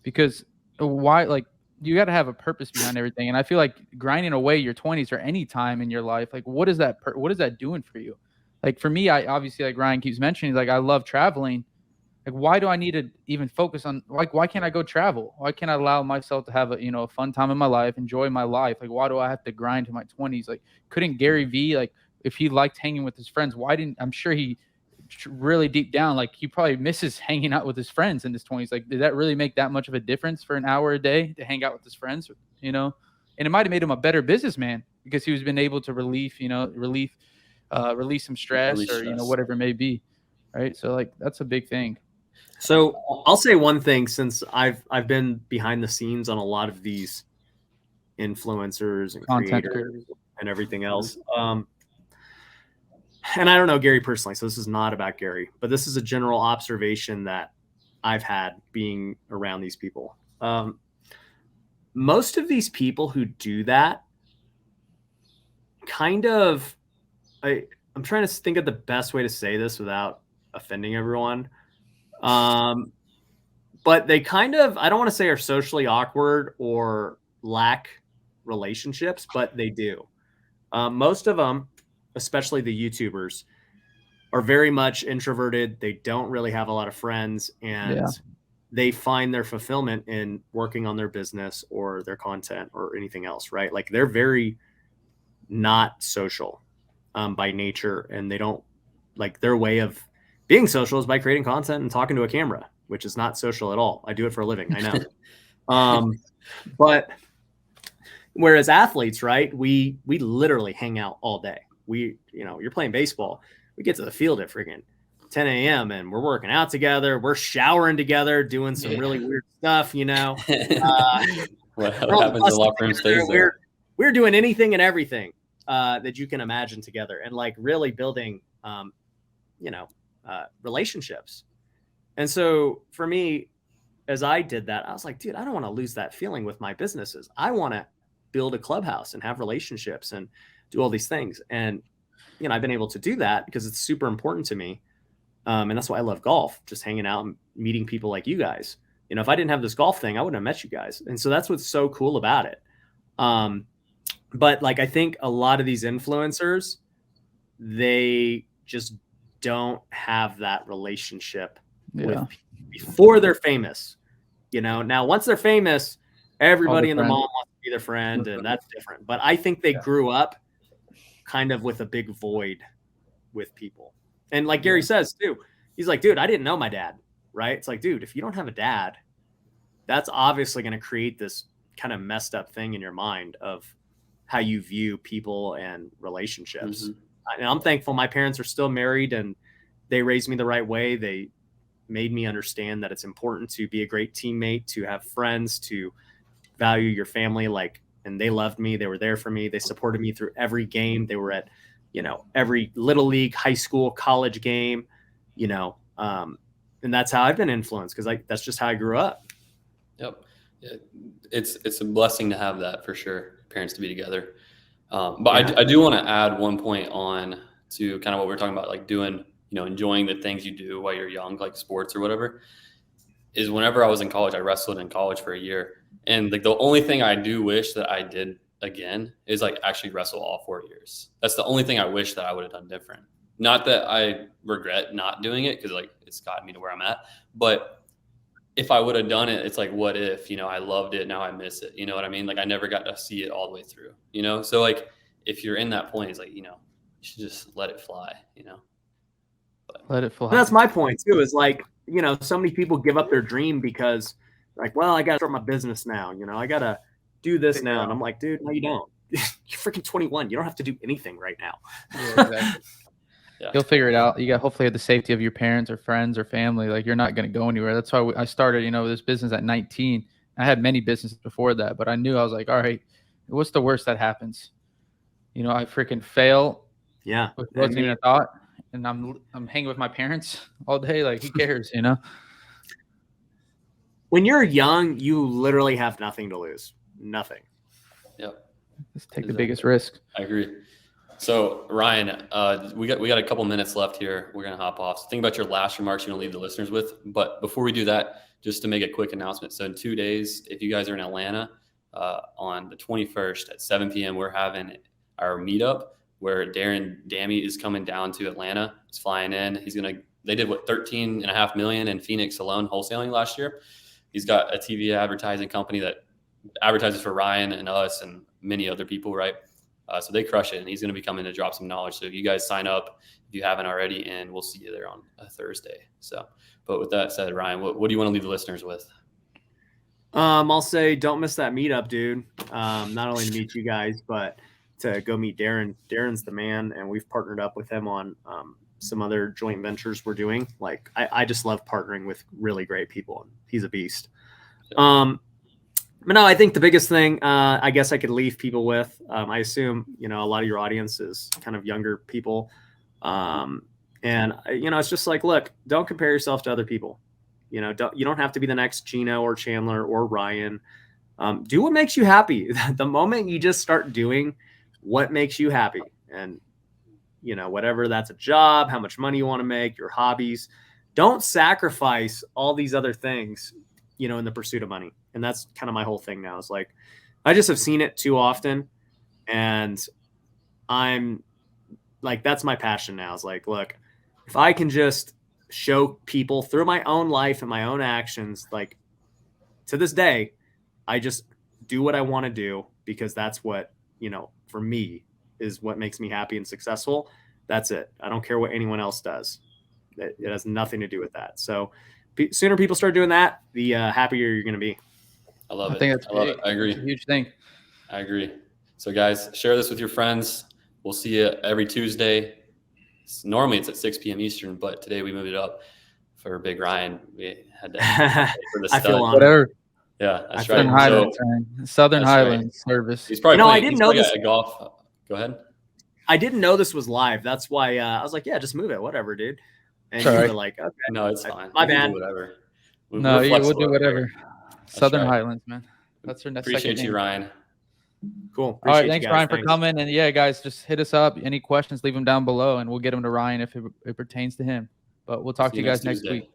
Because why? Like, you got to have a purpose behind everything. And I feel like grinding away your 20s or any time in your life, like, what is that? What is that doing for you? Like, for me, I obviously, like Ryan keeps mentioning, like, I love traveling. Like, why do I need to even focus on, like, why can't I go travel? Why can't I allow myself to have a fun time in my life, enjoy my life? Like, why do I have to grind to my 20s? Like, couldn't Gary V, like, if he liked hanging with his friends, I'm sure he really deep down, like, he probably misses hanging out with his friends in his 20s. Like, did that really make that much of a difference for an hour a day to hang out with his friends? And it might have made him a better businessman, because he was been able to release some stress, or whatever it may be, right? So, like, that's a big thing. So I'll say one thing, since I've been behind the scenes on a lot of these influencers and creators and everything else. And I don't know Gary personally, so this is not about Gary, but this is a general observation that I've had being around these people. Most of these people who do that kind of, I'm trying to think of the best way to say this without offending everyone. But they kind of, I don't want to say are socially awkward or lack relationships, but they do. Most of them, especially the YouTubers, are very much introverted. They don't really have a lot of friends, and they find their fulfillment in working on their business or their content or anything else, right? Like, they're very not social by nature, and they don't, like, their way of being social is by creating content and talking to a camera, which is not social at all. I do it for a living, I know. But whereas athletes, right, we literally hang out all day. You're playing baseball, we get to the field at freaking 10 a.m. and we're working out together, we're showering together, doing some really weird stuff. What happens in the locker room stays there. We're doing anything and everything that you can imagine together, and like really building relationships. And so for me, as I did that, I was like, dude, I don't want to lose that feeling with my businesses. I want to build a clubhouse and have relationships and do all these things. And, I've been able to do that because it's super important to me. And that's why I love golf, just hanging out and meeting people like you guys. If I didn't have this golf thing, I wouldn't have met you guys. And so that's what's so cool about it. But like, I think a lot of these influencers, they just don't have that relationship with people before they're famous. Now once they're famous, everybody and their mom wants to be their friend, and that's different. But I think they grew up kind of with a big void with people. And like Gary says too, he's like, dude, I didn't know my dad, right? It's like, dude, if you don't have a dad, that's obviously going to create this kind of messed up thing in your mind of how you view people and relationships. Mm-hmm. I'm thankful my parents are still married and they raised me the right way. They made me understand that it's important to be a great teammate, to have friends, to value your family. And they loved me. They were there for me. They supported me through every game. They were at, every little league, high school, college game, and that's how I've been influenced because that's just how I grew up. Yep. It's a blessing to have that for sure. Parents to be together. But I do want to add one point on to kind of what we're talking about, like doing, enjoying the things you do while you're young, like sports or whatever. Is whenever I was in college, I wrestled in college for a year. And like the only thing I do wish that I did again is like actually wrestle all 4 years. That's the only thing I wish that I would have done different. Not that I regret not doing it because like it's gotten me to where I'm at. But if I would have done it, it's like, what if, I loved it. Now I miss it. You know what I mean? Like I never got to see it all the way through, So like if you're in that point, it's like, you should just let it fly, But Let it fly. And that's my point too, is like, so many people give up their dream because like, well, I got to start my business now. I got to do this now. And I'm like, dude, no, you don't. You're freaking 21. You don't have to do anything right now. Yeah, exactly. Yeah. You'll figure it out. You got hopefully the safety of your parents or friends or family. Like you're not going to go anywhere. That's why I started, this business at 19. I had many businesses before that, but I knew I was like, all right, what's the worst that happens? I freaking fail. Yeah. It wasn't even a thought. And I'm hanging with my parents all day. Like who cares, When you're young, you literally have nothing to lose. Nothing. Yep. Just take the biggest risk. I agree. So Ryan, we got a couple minutes left here. We're gonna hop off. So think about your last remarks you want to leave the listeners with. But before we do that, just to make a quick announcement. So in 2 days, if you guys are in Atlanta, on the 21st at 7 p.m., we're having our meetup where Darren Dammy is coming down to Atlanta. He's flying in. They did 13.5 million in Phoenix alone wholesaling last year. He's got a TV advertising company that advertises for Ryan and us and many other people, right? So they crush it, and he's going to be coming to drop some knowledge. So if you guys sign up, if you haven't already, and we'll see you there on a Thursday. So, but with that said, Ryan, what do you want to leave the listeners with? I'll say don't miss that meetup, dude. Not only to meet you guys, but to go meet Darren. Darren's the man, and we've partnered up with him on some other joint ventures we're doing. Like I just love partnering with really great people, and he's a beast. Yeah. But no, I think the biggest thing I guess I could leave people with, I assume, a lot of your audience is kind of younger people. And it's just like, look, don't compare yourself to other people. You don't have to be the next Gino or Chandler or Ryan. Do what makes you happy. The moment you just start doing what makes you happy, and, whatever that's a job, how much money you want to make, your hobbies, don't sacrifice all these other things, in the pursuit of money. And that's kind of my whole thing now, is like, I just have seen it too often. And I'm like, that's my passion now, is like, look, if I can just show people through my own life and my own actions, like to this day, I just do what I want to do because that's what, for me is what makes me happy and successful. That's it. I don't care what anyone else does. It has nothing to do with that. So sooner people start doing that, the happier you're going to be. I love it. I think that's I love it. I agree. It's a huge thing. I agree. So guys, share this with your friends. We'll see you every Tuesday. Normally it's at 6 p.m. Eastern, but today we moved it up for Big Ryan. We had to for the I feel stunt. Whatever. Yeah, that's Southern right. Highlands, Southern That's right. Highlands service. He's probably I playing, didn't he's know playing this. at golf. Go ahead. I didn't know this was live. That's why I was like, yeah, just move it. Whatever, dude. And Sorry. you were like, okay. No, it's fine. My We can bad. do whatever. No, We're we'll flexible do over whatever. here. Southern right. Highlands, man. That's our next. Appreciate second you, name. Ryan. Cool. All right, Appreciate you thanks, guys. Ryan, for Thanks. coming. And yeah, guys, just hit us up. Any questions, leave them down below, and we'll get them to Ryan if it pertains to him. But we'll talk to you guys next week.